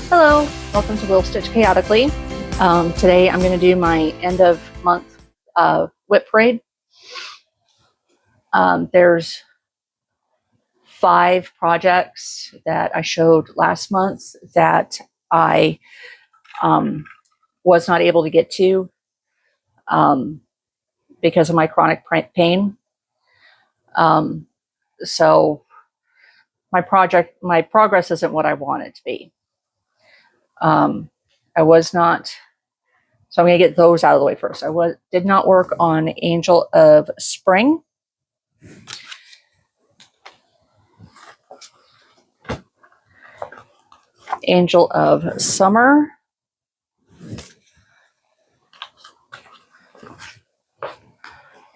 Hello, welcome to Will Stitch Chaotically. Today I'm going to do my end of month WIP Parade. There's 5 projects that I showed last month that I was not able to get to because of my chronic pain. So my progress isn't what I want it to be. I was not, so I'm going to get those out of the way first. I did not work on Angel of Spring. Angel of Summer.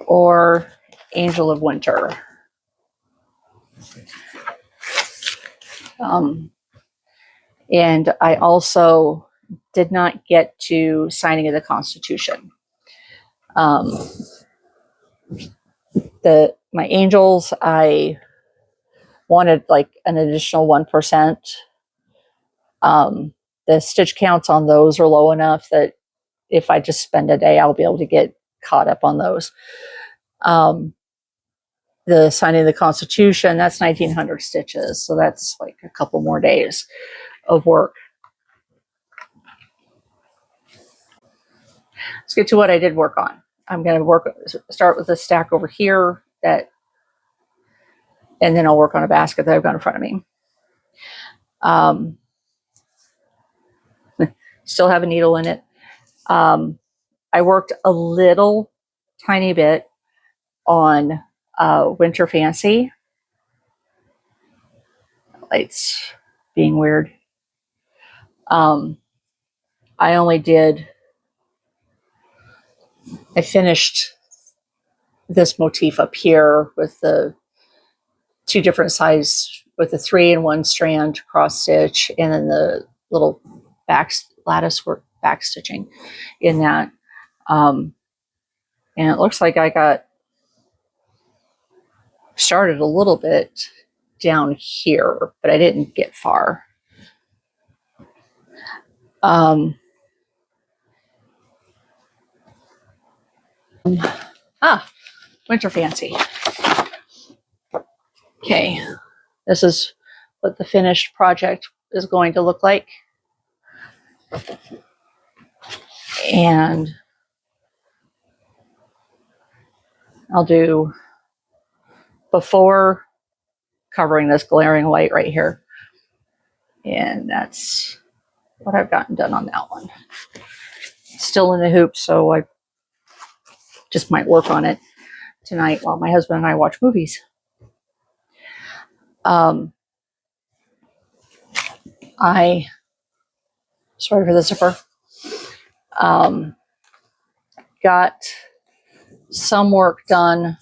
Or Angel of Winter. And I also did not get to signing of the Constitution. My angels, I wanted like an additional 1%. The stitch counts on those are low enough that if I just spend a day, I'll be able to get caught up on those. The signing of the Constitution, that's 1,900 stitches. So that's like a couple more days of work. Let's get to what I did work on. I'm going to start with a stack over here and then I'll work on a basket that I've got in front of me. Still have a needle in it. I worked a little tiny bit on Winter Fancy. Lights being weird. I finished this motif up here with the 2 different sizes, with the 3-in-1 strand cross stitch, and then the little lattice work back stitching in that. And it looks like I got started a little bit down here, but I didn't get far. Winter Fancy. Okay, this is what the finished project is going to look like. And I'll do before covering this glaring white right here. And that's what I've gotten done on that one. Still in the hoop, so I just might work on it tonight while my husband and I watch movies. Sorry for the zipper. Got some work done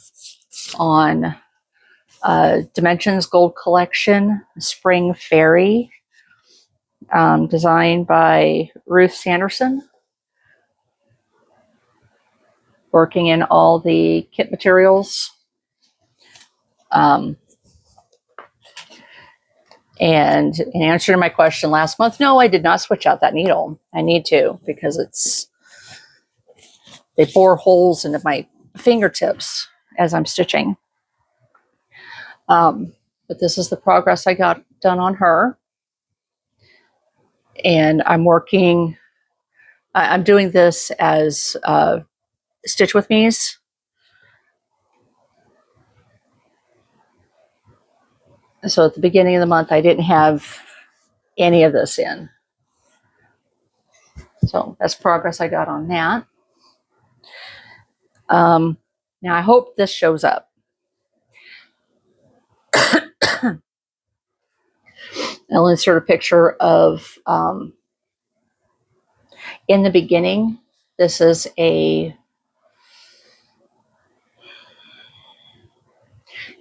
on Dimensions Gold Collection Spring Fairy, designed by Ruth Sanderson. Working in all the kit materials. And in answer to my question last month, no, I did not switch out that needle. I need to, because they bore holes into my fingertips as I'm stitching. But this is the progress I got done on her. And I'm doing this as Stitch With Me's. So at the beginning of the month, I didn't have any of this in. So that's progress I got on that. Now I hope this shows up. I'll insert a picture of, in the beginning, this is a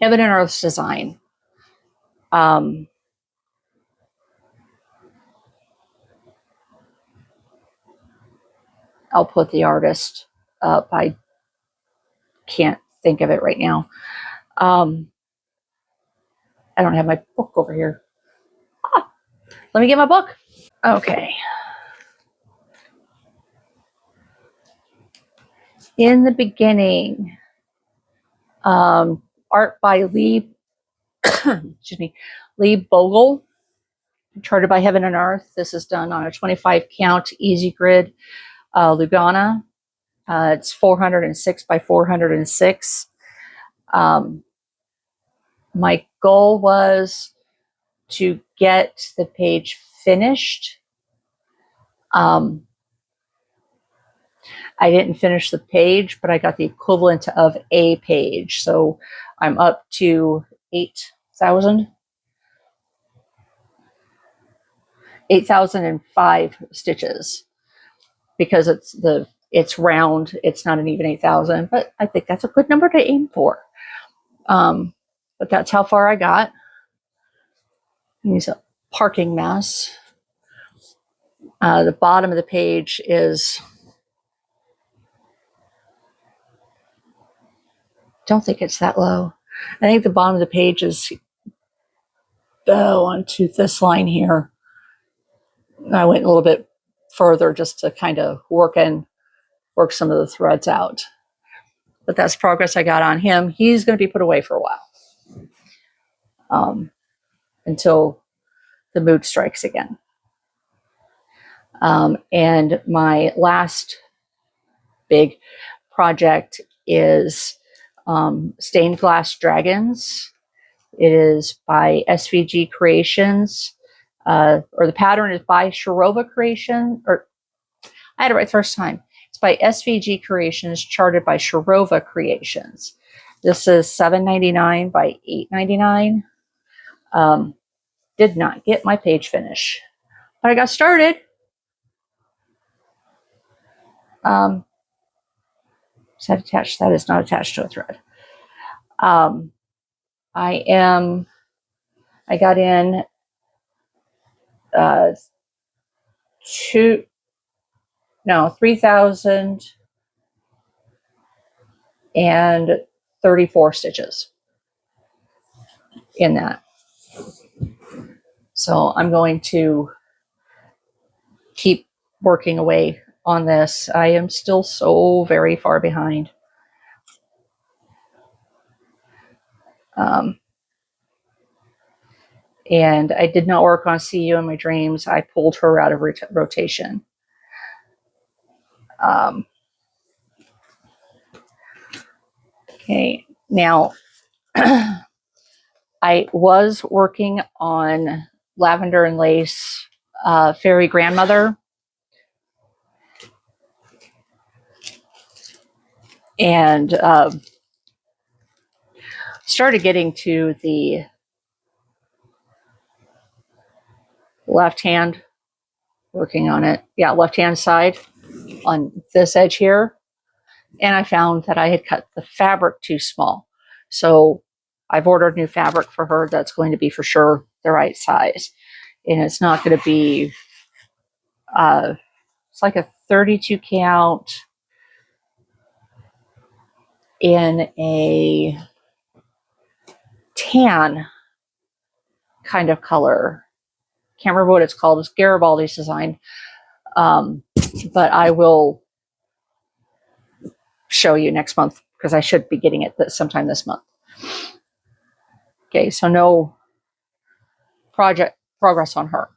Heaven and Earth's design. I'll put the artist up. I can't think of it right now. I don't have my book over here. Let me get my book. Okay. In the beginning, art by Lee, excuse me, Lee Bogle, charted by Heaven and Earth. This is done on a 25 count easy grid Lugana. It's 406 by 406. My goal was to get the page finished. I didn't finish the page, but I got the equivalent of a page. So I'm up to 8,005 stitches because it's round. It's not an even 8,000, but I think that's a good number to aim for. But that's how far I got. Here's a parking mess. The bottom of the page is, don't think it's that low. I think the bottom of the page is onto this line here. I went a little bit further just to kind of work some of the threads out. But that's progress I got on him. He's going to be put away for a while until the mood strikes again. And my last big project is Stained Glass Dragons. It is by SVG Creations, or the pattern is by Shirova Creation, or I had it right the first time. It's by SVG Creations, charted by Shirova Creations. This is $7.99 by $8.99. Did not get my page finish, but I got started. Is that attached? That is not attached to a thread. I got in 3,034 stitches in that. So I'm going to keep working away on this. I am still so very far behind. And I did not work on See You in My Dreams. I pulled her out of rotation. Okay, now I was working on Lavender and Lace Fairy Grandmother. And started getting to the left hand, working on it. Yeah, left hand side on this edge here. And I found that I had cut the fabric too small. So I've ordered new fabric for her that's going to be for sure the right size. And it's not going to be, it's like a 32 count in a tan kind of color. Can't remember what it's called. It's Garibaldi's design. But I will show you next month because I should be getting it sometime this month. Okay, so no progress on her.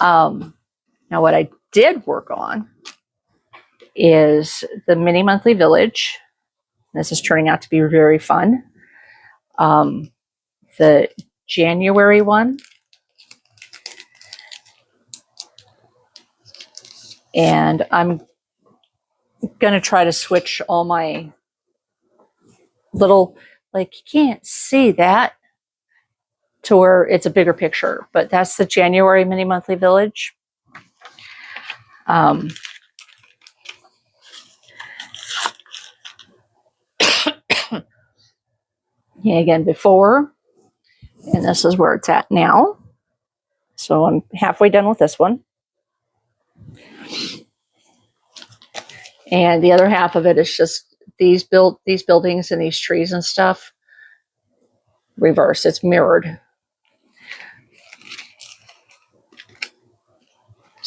Now what I did work on is the Mini Monthly Village. This is turning out to be very fun. The January one. And I'm going to try to switch all my little, like you can't see that, to where it's a bigger picture. But that's the January Mini Monthly Village. Yeah, again, before. And this is where it's at now. So I'm halfway done with this one. And the other half of it is just these buildings and these trees and stuff. Reverse, it's mirrored.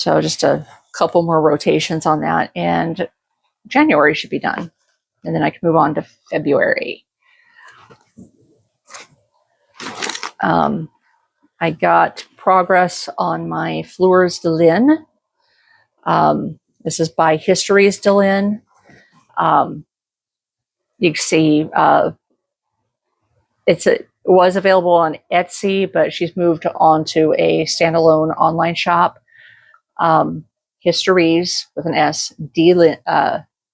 So just a couple more rotations on that, and January should be done. And then I can move on to February. I got progress on my Fleurs de Lin. This is by Histories de Lin. You can see it was available on Etsy, but she's moved on to a standalone online shop. Histories with an S, Delin,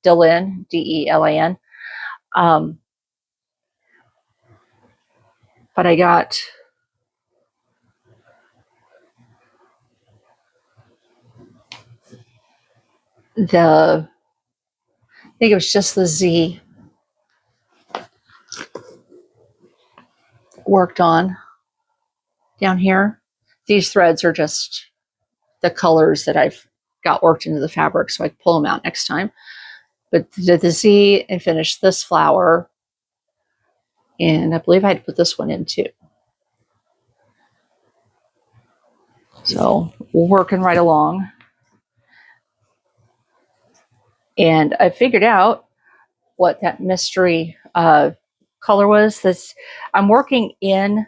Delin. But I got I think it was just the Z worked on down here. These threads are just the colors that I've got worked into the fabric, so I can pull them out next time. But did the Z and finished this flower, and I believe I had to put this one in too. So working right along. And I figured out what that mystery color was. I'm working in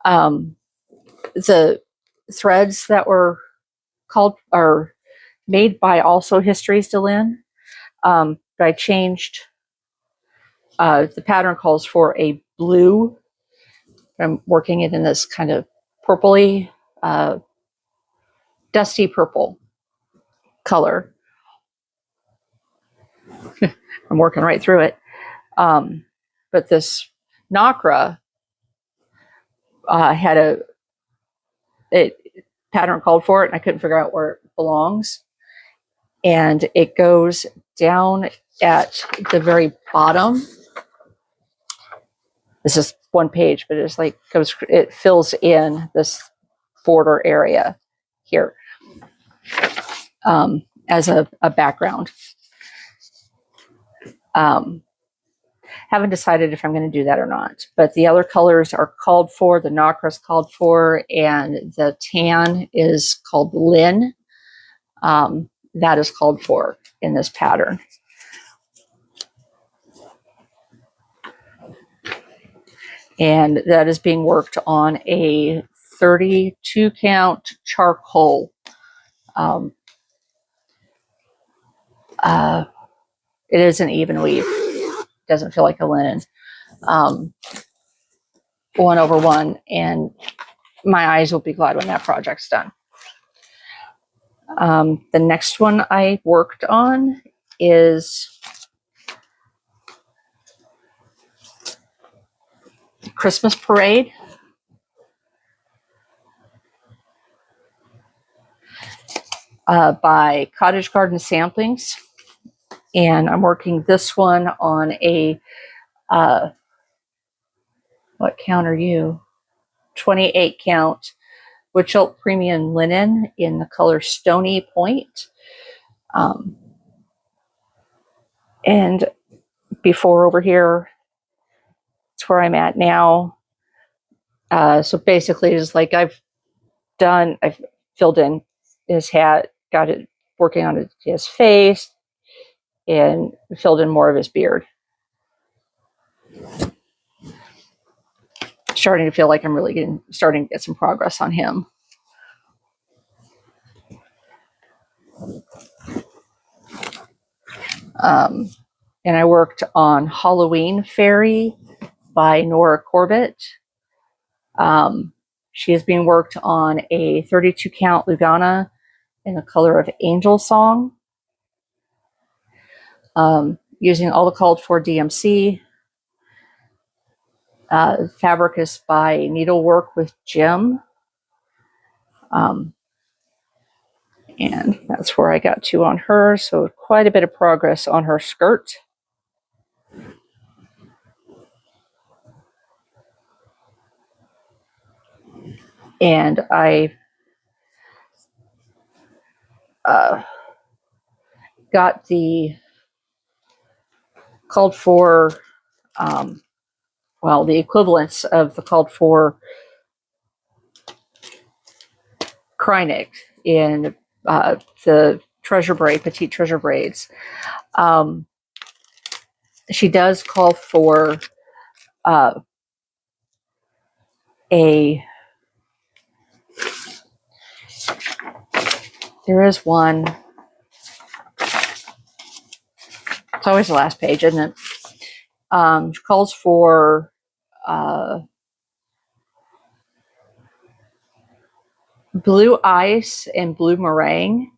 the threads that were made by also Histories de Lin. But I changed. The pattern calls for a blue. I'm working it in this kind of purpley, dusty purple color. I'm working right through it. But this Nacra had a pattern called for it, and I couldn't figure out where it belongs. And it goes down at the very bottom. This is one page, but it's like it fills in this border area here as a background. Haven't decided if I'm going to do that or not, but the other colors are called for. The Nacra is called for, and the tan is called Lin. That is called for in this pattern. And that is being worked on a 32 count charcoal. It is an even weave. Doesn't feel like a linen. 1/1, and my eyes will be glad when that project's done. The next one I worked on is Christmas Parade. By Cottage Garden Samplings. And I'm working this one on a, what count are you? 28 count Witchelt Premium Linen in the color Stony Point. And before over here, it's where I'm at now. So basically it's like I've filled in his hat, got it working on his face, and filled in more of his beard. Starting to feel like I'm really starting to get some progress on him. And I worked on Halloween Fairy by Nora Corbett. She is being worked on a 32 count Lugana in the color of Angel Song. Using all the called for DMC. Fabric is by Needlework with Jim. And that's where I got to on her. So quite a bit of progress on her skirt. And I got the called for, the equivalents of the called for Krynic in the treasure braid, petite treasure braids. She does call for there is one. It's always the last page, isn't it? She calls for blue ice and blue meringue.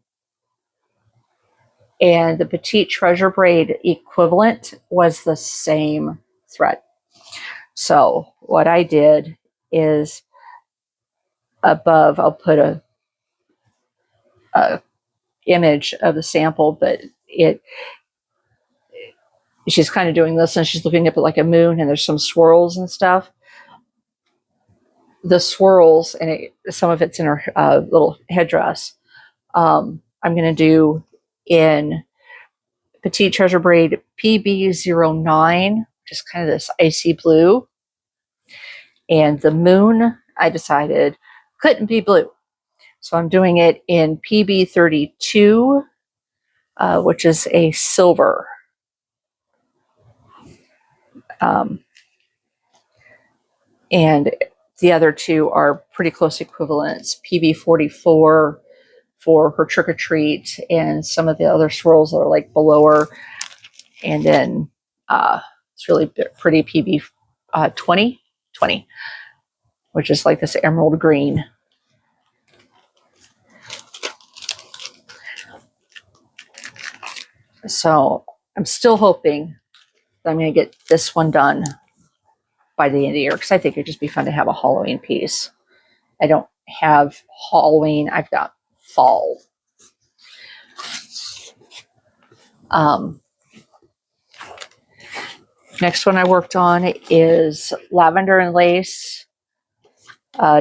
And the petite treasure braid equivalent was the same thread. So what I did is above, I'll put a image of the sample, but she's kind of doing this and she's looking up at like a moon and there's some swirls and stuff. The swirls, and some of it's in her little headdress, I'm going to do in petite treasure braid PB09, which is kind of this icy blue. And the moon, I decided, couldn't be blue. So I'm doing it in PB32, which is a silver. And the other two are pretty close equivalents. PB44 for her trick or treat, and some of the other swirls that are like below her. And then it's really pretty PB20, which is like this emerald green. So I'm still hoping that I'm going to get this one done by the end of the year, because I think it'd just be fun to have a Halloween piece. I don't have Halloween. I've got fall. Next one I worked on is Lavender and Lace,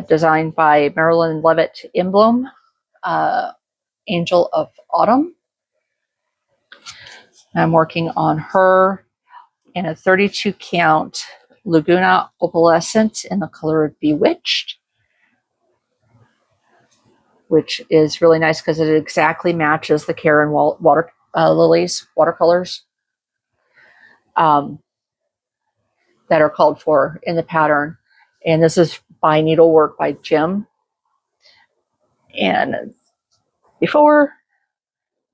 designed by Marilyn Levitt Imblom, Angel of Autumn. I'm working on her in a 32 count Laguna Opalescent in the color of Bewitched, which is really nice because it exactly matches the Karen Lilies watercolors that are called for in the pattern. And this is by Needlework by Jim. And before,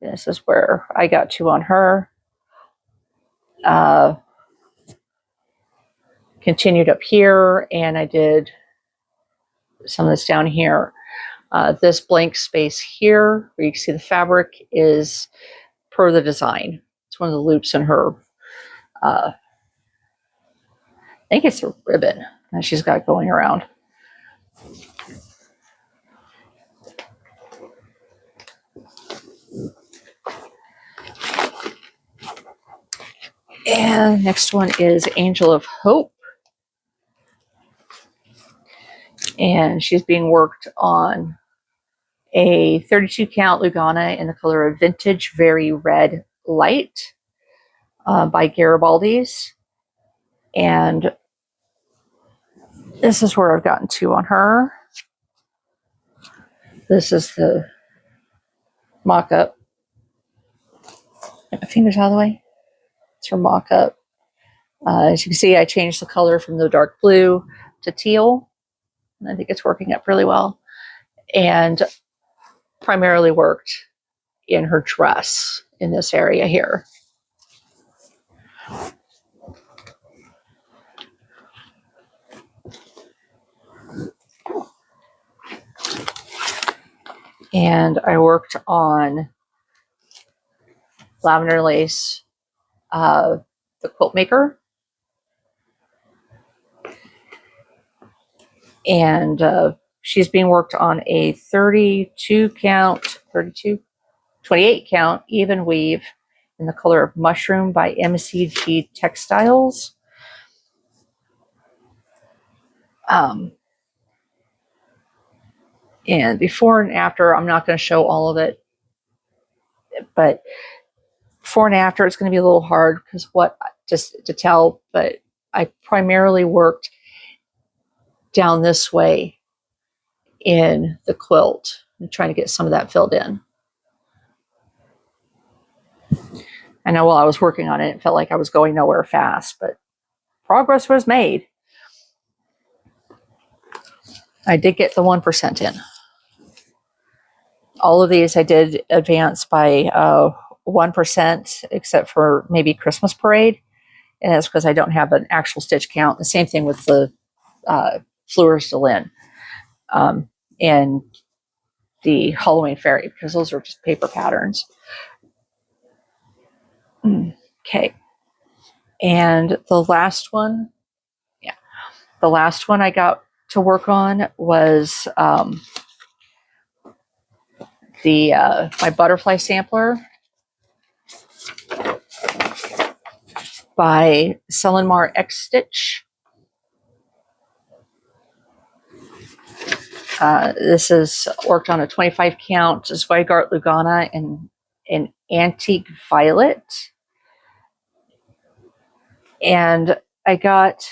this is where I got to on her. Continued up here, and I did some of this down here. This blank space here, where you can see the fabric, is per the design. It's one of the loops in her, I think it's a ribbon that she's got going around. And next one is Angel of Hope. And she's being worked on a 32 count Lugana in the color of Vintage Very Red Light by Garibaldi's. And this is where I've gotten to on her. This is the mock-up. Get my fingers out of the way. It's her mock-up. As you can see, I changed the color from the dark blue to teal. And I think it's working up really well. And primarily worked in her dress in this area here. And I worked on Lavender Lace, the Quilt Maker. And she's being worked on a 28 count even weave in the color of Mushroom by MCG Textiles. And before and after, I'm not going to show all of it, but before and after, it's going to be a little hard because just to tell, but I primarily worked down this way in the quilt and trying to get some of that filled in. I know while I was working on it, it felt like I was going nowhere fast, but progress was made. I did get the 1% in. All of these I did advance by 1%, except for maybe Christmas Parade. And that's because I don't have an actual stitch count. The same thing with the Fleurs de Lin and the Halloween Fairy, because those are just paper patterns. Okay. And the last one, the last one I got to work on was my butterfly sampler by Selenmar X Stitch. This is worked on a 25 count Zweigart Lugana in an antique violet. And I got,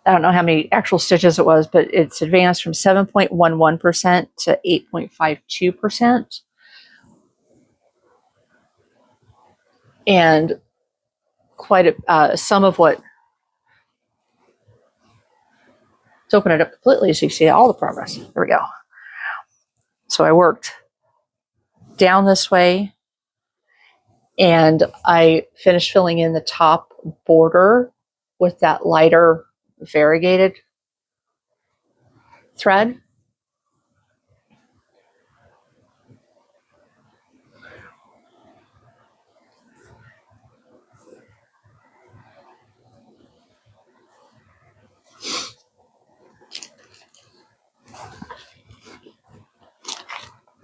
I don't know how many actual stitches it was, but it's advanced from 7.11% to 8.52%. And quite some of what, let's open it up completely so you see all the progress. There we go. So I worked down this way, and I finished filling in the top border with that lighter variegated thread.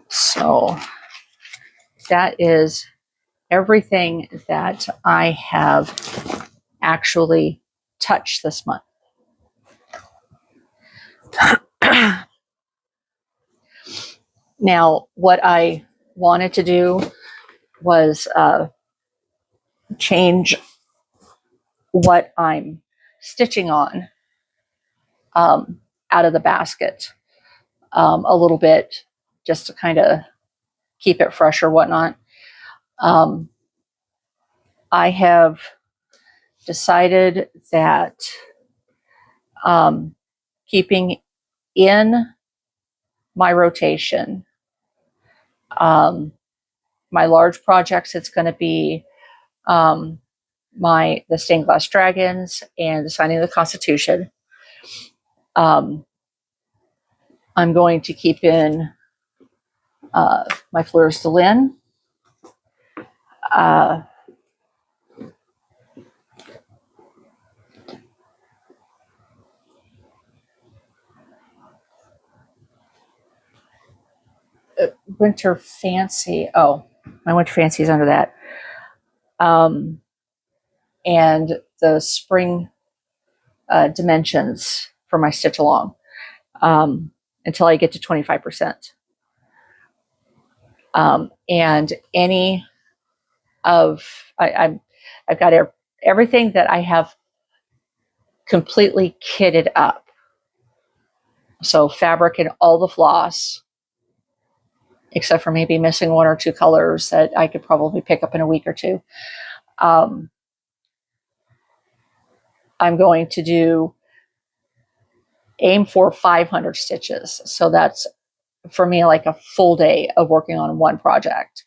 So that is everything that I have actually touched this month. Now, what I wanted to do was change what I'm stitching on out of the basket a little bit, just to kind of keep it fresh or whatnot. I have decided that keeping in my rotation, my large projects, it's going to be the stained glass dragons and the signing of the Constitution. I'm going to keep in my Fleurs de Lin. Winter Fancy. Oh, my Winter Fancy is under that. And the spring dimensions for my stitch along until I get to 25%. And any of, I've got everything that I have completely kitted up. So fabric and all the floss, except for maybe missing one or two colors that I could probably pick up in a week or two. I'm going to aim for 500 stitches. So that's for me like a full day of working on one project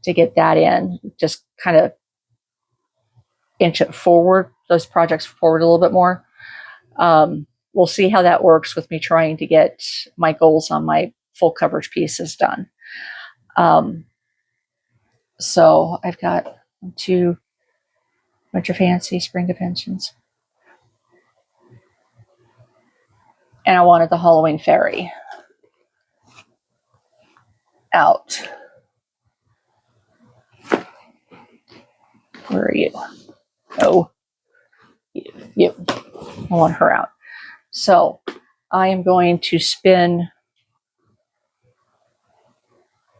to get that in, just kind of inch it forward, those projects forward a little bit more. We'll see how that works with me trying to get my goals on my full coverage pieces done. So I've got 2 Winter Fancy, Spring Dimensions. And I wanted the Halloween Fairy out. Where are you? Oh, you. I want her out. So I am going to spin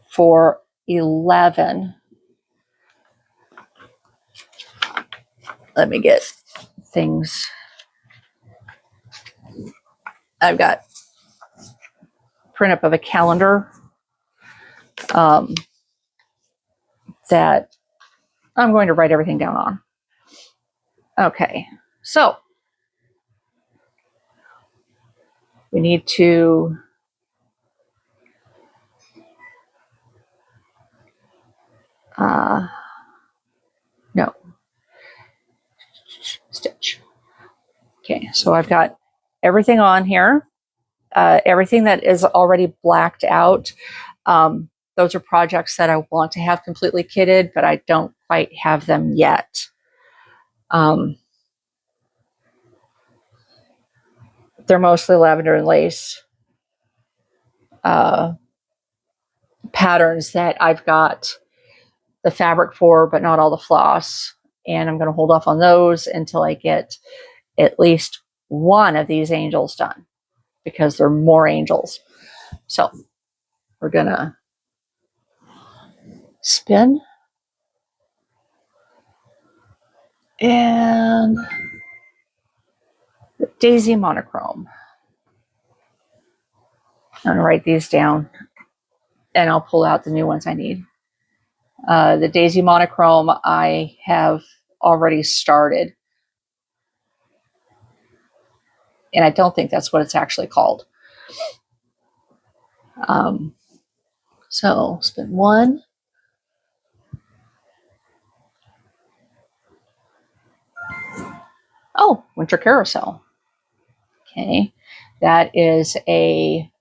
for 11. Let me get things. I've got print up of a calendar that I'm going to write everything down on. Okay, so we need to no, stitch. Okay, so I've got everything on here. Everything that is already blacked out. Those are projects that I want to have completely kitted, but I don't quite have them yet. They're mostly lavender and lace patterns that I've got the fabric for, but not all the floss. And I'm going to hold off on those until I get at least one of these angels done, because there are more angels. So we're going to spin and the daisy monochrome. I'm going to write these down and I'll pull out the new ones I need. The daisy monochrome I have already started. And I don't think that's what it's actually called. So spin one. Oh, Winter Carousel. Okay, that is a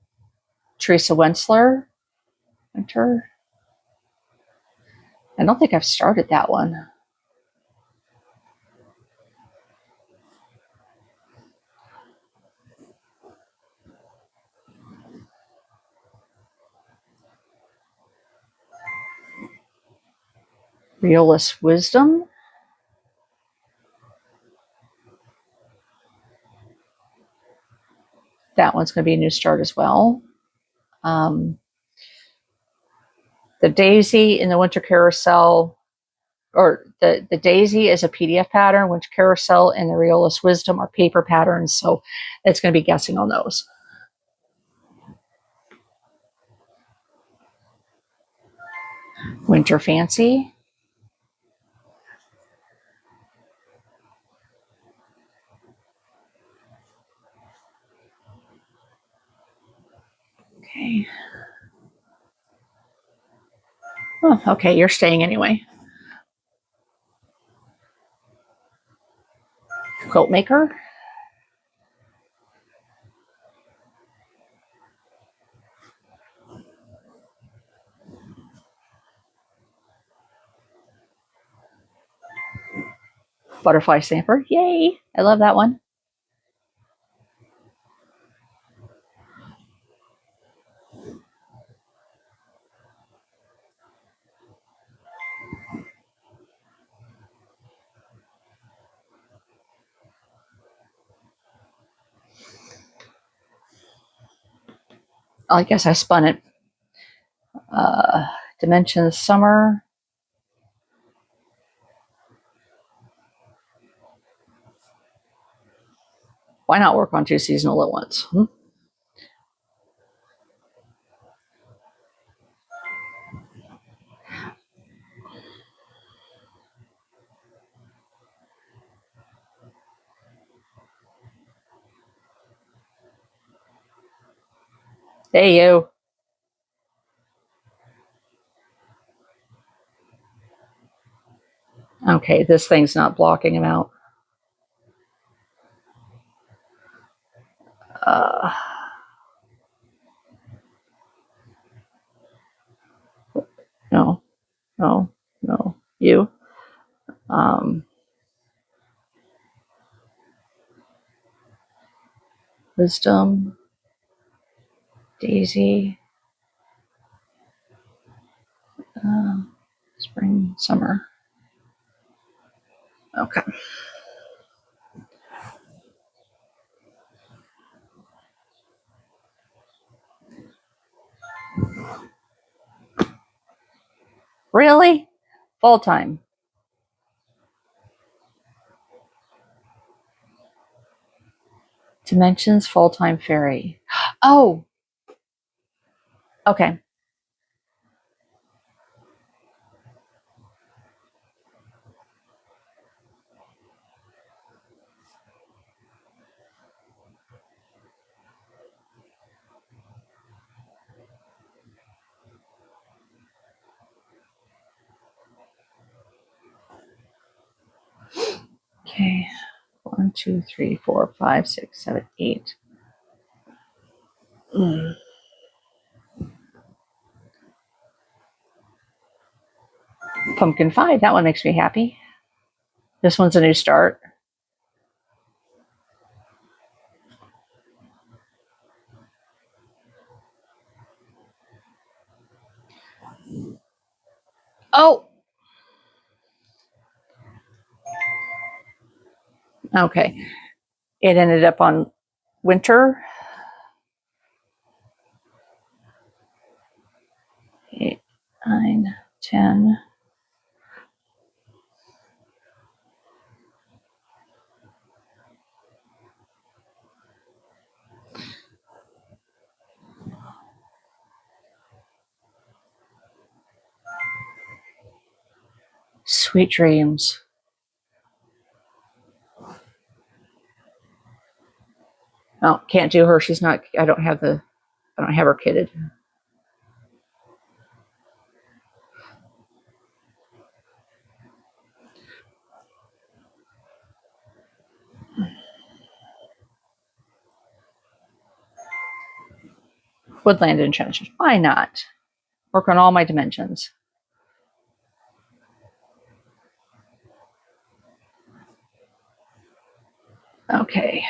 Teresa Wentzler. Winter. I don't think I've started that one. Realist Wisdom. That one's going to be a new start as well. The Daisy in the Winter Carousel, or the Daisy is a PDF pattern. Winter Carousel and the Realist Wisdom are paper patterns, so it's going to be guessing on those. Winter Fancy. Okay. Oh, okay, you're staying anyway. Quilt Maker. Butterfly Stamper. Yay! I love that one. I guess I spun it. Dimensions Summer. Why not work on two seasonal at once? Hey, you. Okay, this thing's not blocking him out. No, no, no. You. Wisdom. Daisy. Spring, summer. Okay. Really? Fall time. Dimensions Fall Time Fairy. Oh. Okay. Okay, 1, 2, 3, 4, 5, 6, 7, 8. Pumpkin 5, that one makes me happy. This one's a new start. Oh! Okay. It ended up on winter. 8, 9, 10. Sweet dreams. Oh, can't do her. She's not, I don't have her kitted. Woodland Enchantress. Why not? Work on all my dimensions. Okay.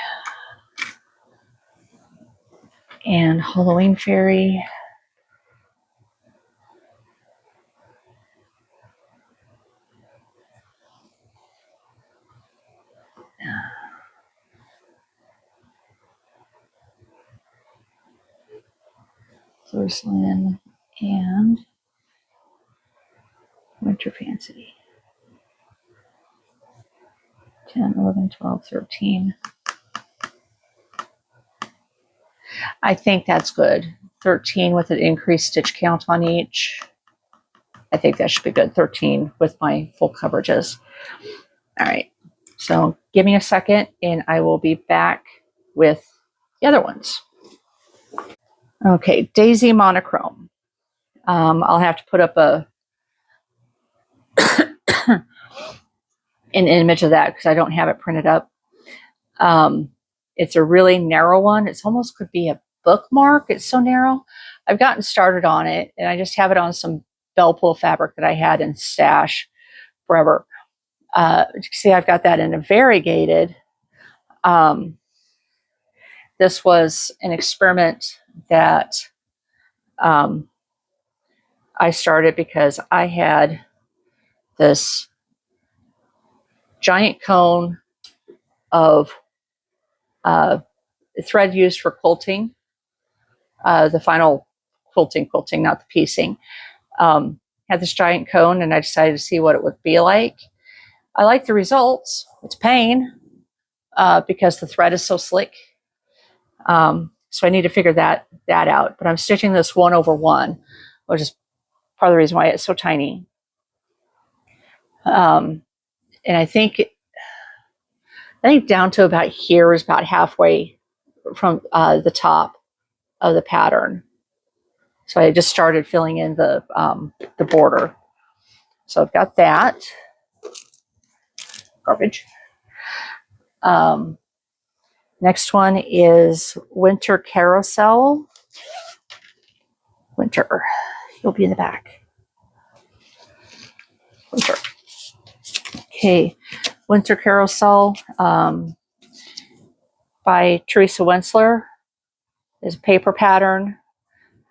And Halloween Fairy. Lin and Winter Fancy. 10, 11, 12, 13. I think that's good. 13 with an increased stitch count on each. I think that should be good. 13 with my full coverages. All right. So give me a second and I will be back with the other ones. Okay, Daisy Monochrome. I'll have to put up an image of that because I don't have it printed up. It's a really narrow one. It's almost could be a bookmark. It's so narrow. I've gotten started on it and I just have it on some bell pull fabric that I had in stash forever. You can see I've got that in a variegated. This was an experiment that I started because I had this giant cone of thread used for quilting, the final quilting, not the piecing. Had this giant cone and I decided to see what it would be like. I like the results. It's pain because the thread is so slick. So I need to figure that out. But I'm stitching this 1/1, which is part of the reason why it's so tiny. And I think down to about here is about halfway from the top of the pattern. So I just started filling in the border. So I've got that. Garbage. Next one is Winter Carousel. Winter. You'll be in the back. Winter. Okay. Winter Carousel by Teresa Wensler. Is a paper pattern.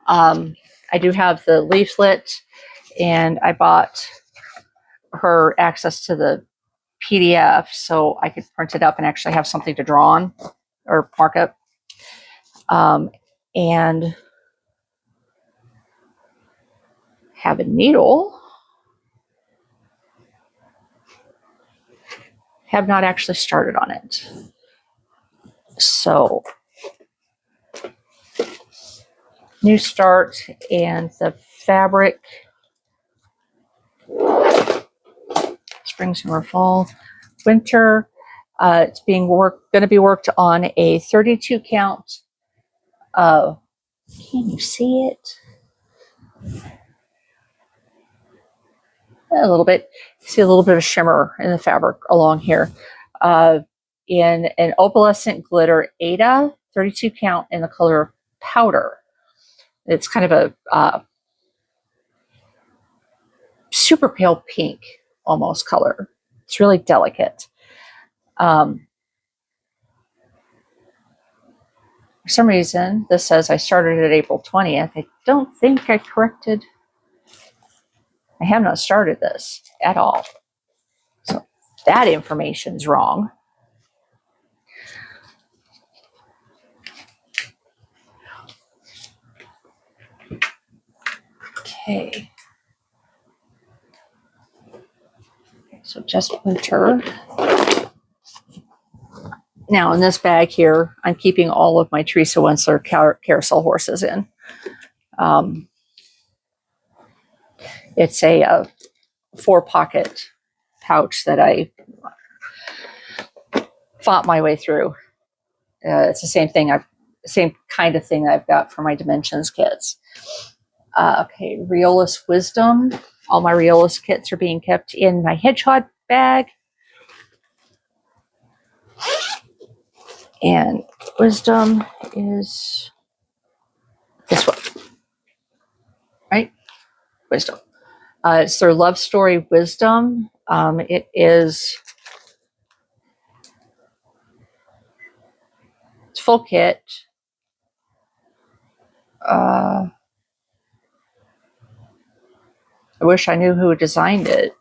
I do have the leaflet and I bought her access to the PDF so I could print it up and actually have something to draw on or mark up. And have a needle. Have not actually started on it. So new start and the fabric. Spring, summer, fall, winter. It's going to be worked on a 32 count. Can you see it? A little bit. See a little bit of shimmer in the fabric along here. in an opalescent glitter Ada, 32 count in the color powder. It's kind of a super pale pink almost color. It's really delicate. For some reason, this says I started at April 20th. I don't think I corrected. I have not started this at all. So that information's wrong. Okay. So just winter. Now in this bag here, I'm keeping all of my Teresa Winsler carousel horses in. It's a 4-pocket pouch that I fought my way through. It's the same thing. Same kind of thing I've got for my Dimensions kits. Okay, Realist Wisdom. All my Realist kits are being kept in my Hedgehog bag. And Wisdom is this one, right? Wisdom. It's their Love Story Wisdom. It is it's full kit. I wish I knew who designed it,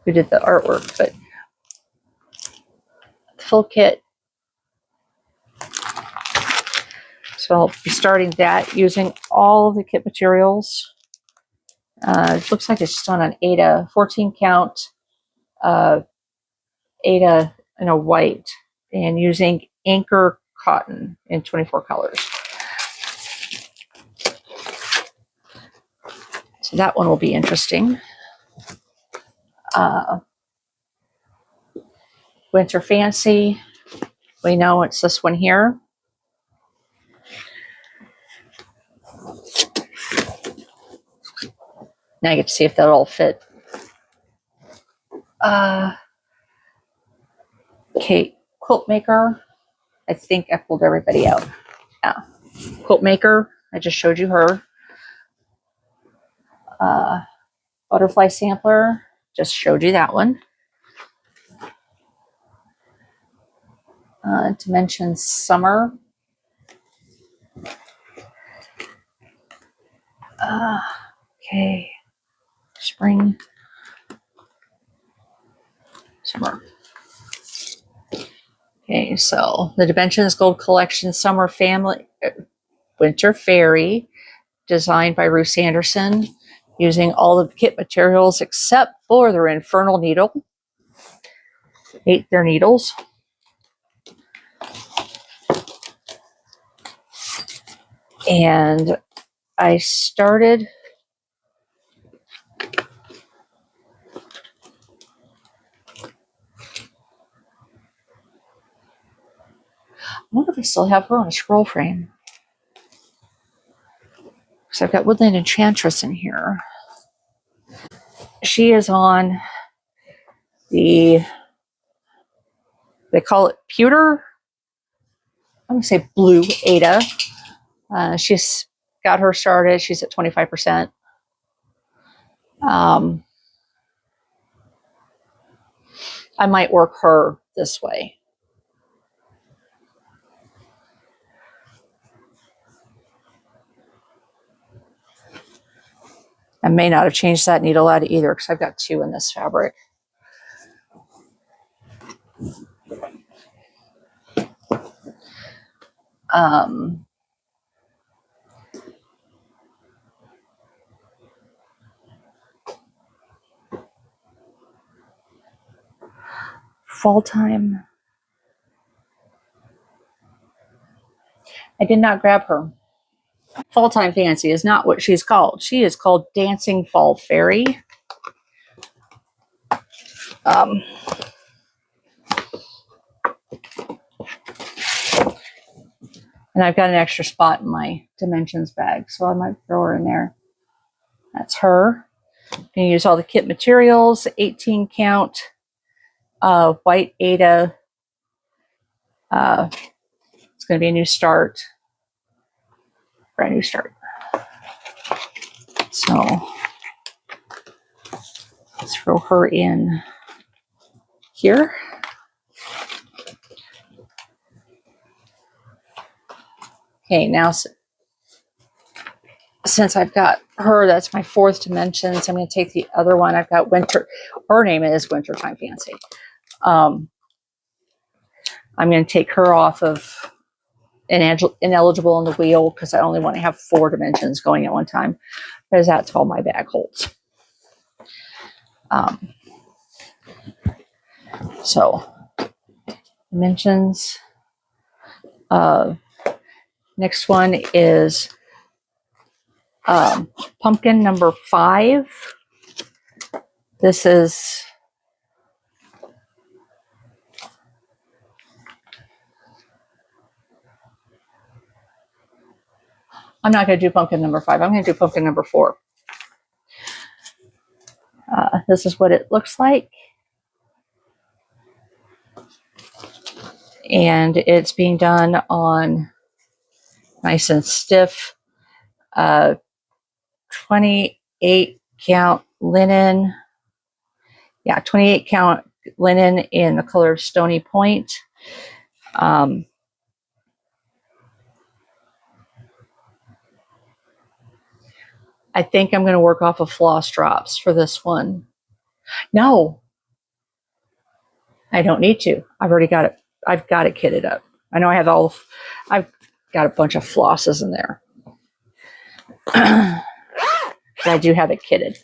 who did the artwork, but full kit. So I'll be starting that using all of the kit materials. It looks like it's just on an Ada 14 count Ada in a white and using Anchor cotton in 24 colors. So that one will be interesting. Winter Fancy. We know it's this one here. Now I get to see if that'll fit. Okay, Quilt Maker. I think I pulled everybody out. Yeah. Quilt Maker. I just showed you her. Butterfly Sampler. Just showed you that one. Dimensions Summer. Okay. Spring. Summer. Okay, so the Dimensions Gold Collection Summer Family Winter Fairy, designed by Ruth Sanderson, using all of the kit materials except for their Infernal Needle. Hate their needles. And I started I wonder if I still have her on a scroll frame. Because I've got Woodland Enchantress in here. She is on the, they call it pewter. I'm going to say blue Ada. She's got her started. She's at 25%. I might work her this way. I may not have changed that needle out either because I've got 2 in this fabric. Fall Time. I did not grab her. Fall Time Fancy is not what she's called. She is called Dancing Fall Fairy. And I've got an extra spot in my Dimensions bag, so I might throw her in there. That's her. You can use all the kit materials, 18 count White Ada. It's going to be a new start. Brand new start. So let's throw her in here. Okay, now since I've got her, that's my 4th dimension. So I'm going to take the other one. I've got Winter. Her name is Wintertime Fancy. I'm going to take her off of ineligible on the wheel because I only want to have 4 dimensions going at one time, because that's all my bag holds. So dimensions. Next one is pumpkin number 5. This is I'm not going to do pumpkin number 5. I'm going to do pumpkin number 4. This is what it looks like. And it's being done on nice and stiff 28 count linen. Yeah, 28 count linen in the color of Stony Point. I think I'm going to work off of floss drops for this one. No, I don't need to. I've already got it. I've got it kitted up. I know I've got a bunch of flosses in there. I do have it kitted.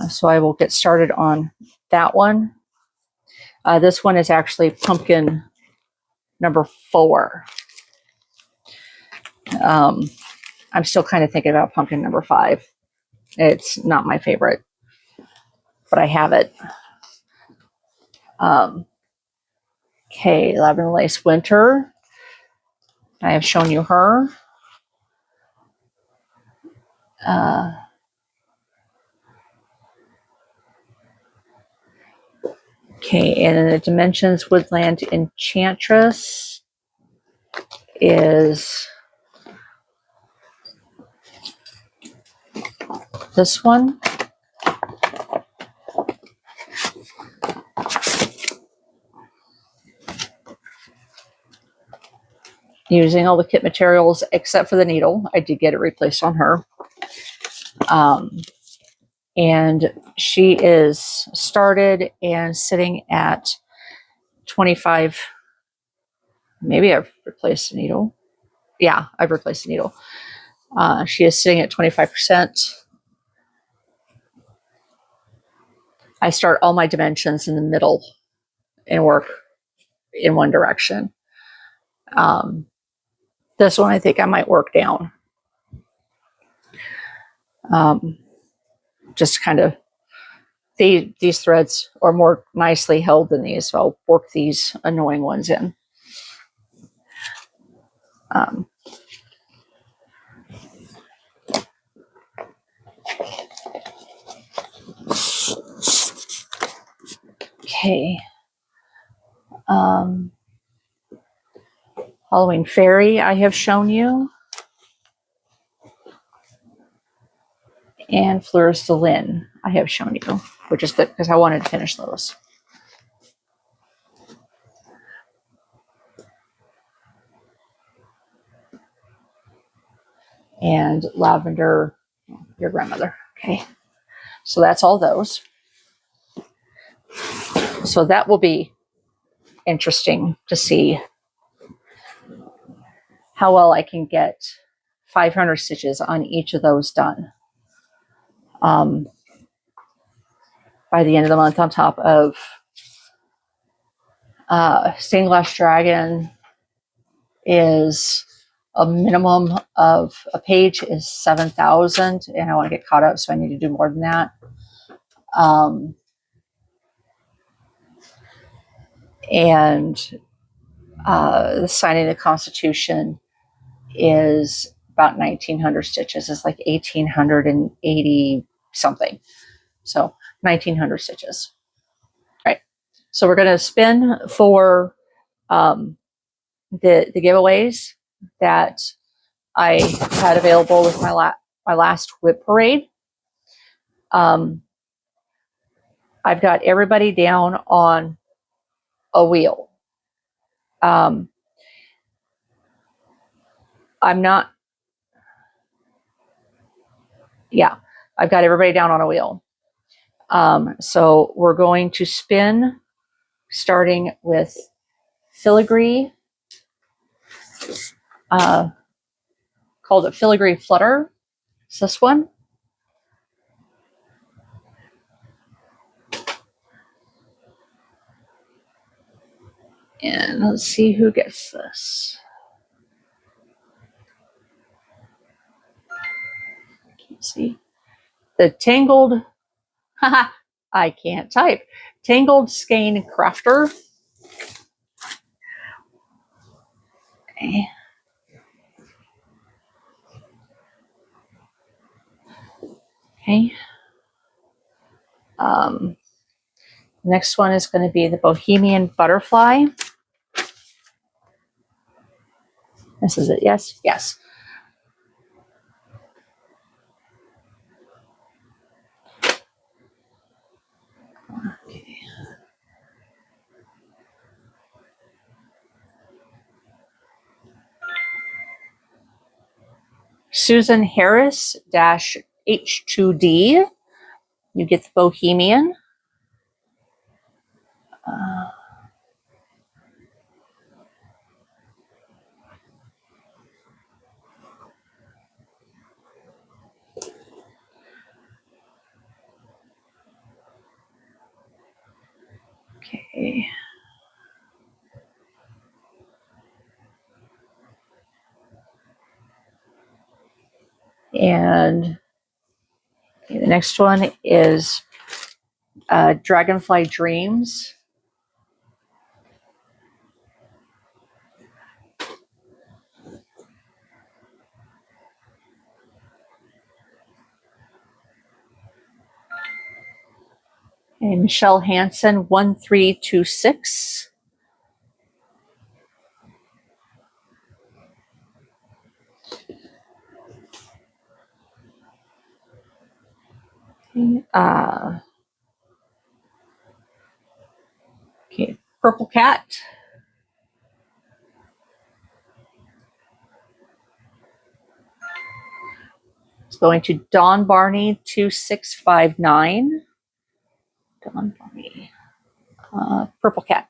So I will get started on that one. This one is actually pumpkin number 4. I'm still kind of thinking about pumpkin number 5. It's not my favorite, but I have it. Okay, Lavender Lace Winter. I have shown you her. Okay, and the Dimensions Woodland Enchantress is this one. Using all the kit materials except for the needle. I did get it replaced on her. And she is started and sitting at 25. Maybe I've replaced the needle. Yeah, I've replaced the needle. She is sitting at 25%. I start all my dimensions in the middle and work in one direction. This one I think I might work down. Just kind of, these threads are more nicely held than these, so I'll work these annoying ones in. Okay. Halloween Fairy I have shown you. And Fleurs de Lys I have shown you, which is good because I wanted to finish those. And Lavender, your grandmother. Okay. So that's all those. So that will be interesting to see how well I can get 500 stitches on each of those done by the end of the month, on top of Stained Glass Dragon is a minimum of a page is 7,000, and I want to get caught up, so I need to do more than that. And the Signing of the Constitution is about 1,900 stitches. It's like 1,880 something. So 1,900 stitches. Right. So we're going to spin for the giveaways that I had available with my last WIP Parade. I've got everybody down on a wheel. I'm not, yeah, I've got everybody down on a wheel. So we're going to spin starting with filigree, called it Filigree Flutter. It's this one. And let's see who gets this. Can't see. The Tangled, haha, I can't type. Tangled Skein Crafter. Okay. Okay. Next one is going to be the Bohemian Butterfly. This is it. Yes. Yes. Okay. Susan Harris -H2D. You get the Bohemian. Okay. And okay, the next one is Dragonfly Dreams. Okay, Michelle Hansen 1326. Okay, Purple Cat. It's going to Dawn Barney 2659. Dawn Barney. Purple Cat.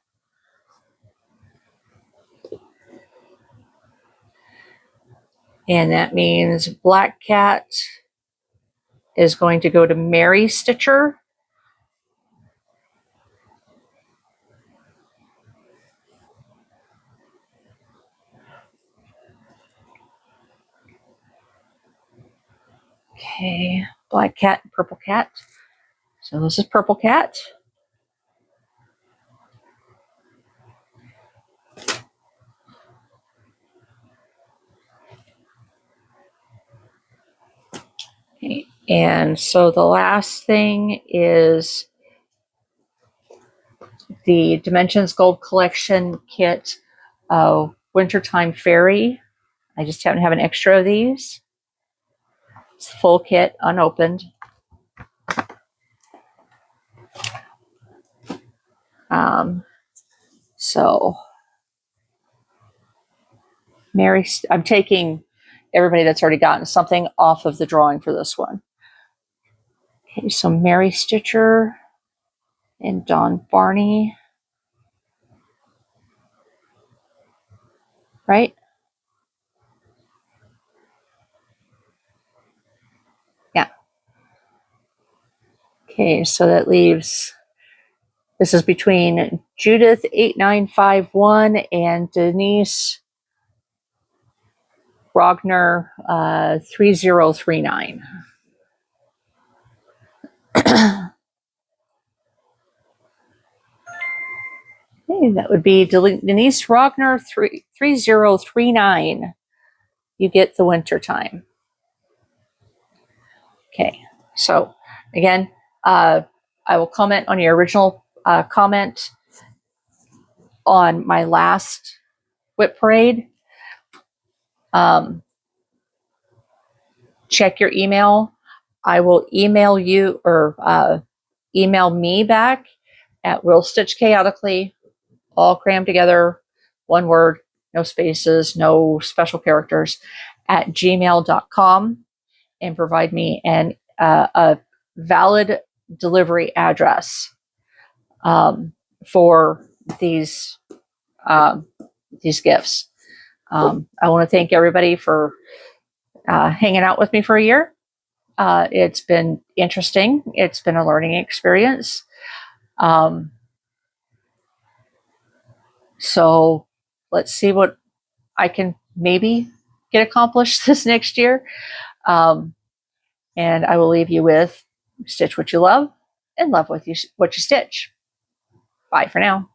And that means Black Cat is going to go to Mary Stitcher. Okay, Black Cat and Purple Cat. So this is Purple Cat. Okay, and so the last thing is the Dimensions Gold Collection Kit Wintertime Fairy. I just happen to have an extra of these. It's the full kit, unopened. So Mary, I'm taking everybody that's already gotten something off of the drawing for this one. Okay, so Mary Stitcher and Dawn Barney. Right? Yeah. Okay, so that leaves, this is between Judith 8951 and Denise Rogner 3039. Okay, that would be Denise Rogner 3039. You get the Wintertime. Okay, so again, I will comment on your original comment on my last WIP Parade. Check your email. I will email you, or email me back at Will Stitch Chaotically, all crammed together, one word, no spaces, no special characters, at gmail.com, and provide me a valid delivery address for these gifts. I want to thank everybody for hanging out with me for a year. It's been interesting. It's been a learning experience. So let's see what I can maybe get accomplished this next year. And I will leave you with stitch what you love and love what you stitch. Bye for now.